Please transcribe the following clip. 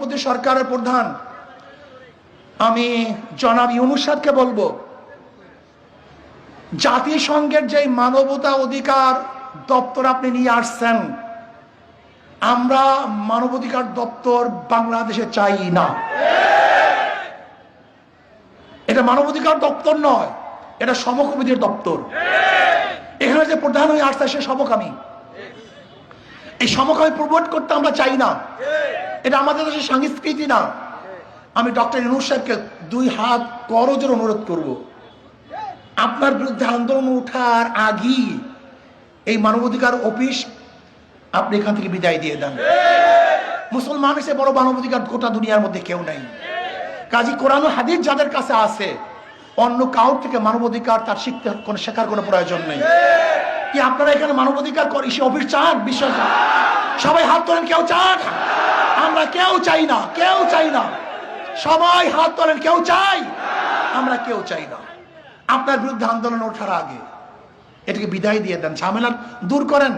অন্তর্বর্তী সরকারের প্রধান আমি জনাব ইউনূস সাহেবকে বলবো, জাতিসংঘের যে মানবতা অধিকার দপ্তর আপনি নিয়ে আসছেন, আমরা মানবাধিকার দপ্তর বাংলাদেশে চাই না। এটা মানবাধিকার দপ্তর নয়, এটা সমকামীদের দপ্তর। এখানে যে প্রধান হয়ে আসছে সে সমকামী। এই সমকামী প্রমোট করতে আমরা চাই না, এটা আমাদের দেশের সংস্কৃতি না। আমি ডক্টর ইউনূস সাহেবকে দুই হাত করজোড়ে অনুরোধ করব, আপনার বিরুদ্ধে আন্দোলন ওঠার আগেই এই মানবাধিকার অফিস আপনি এখান থেকে বিদায় দিয়ে দেন। মুসলমান হিসেবে বড় মানবাধিকার গোটা দুনিয়ার মধ্যে কেউ নাই। কাজী কোরআন ও হাদিস যাদের কাছে আছে, অন্য কাউর থেকে মানবাধিকার তার শিখতে শেখার কোনো প্রয়োজন নেই। কি আপনারা এখানে মানবাধিকার অফিস চান? বিশ্বাস সবাই হাত তোলেন। কেউ চান? আমরা কেউ চাই না, কেউ চাই না। সবাই হাত তোলেন। কেউ চাই? আমরা কেউ চাই না। আপনার বিরুদ্ধে আন্দোলন ওঠার আগে এটাকে বিদায় দিয়ে দেন, ঝামেলা দূর করেন।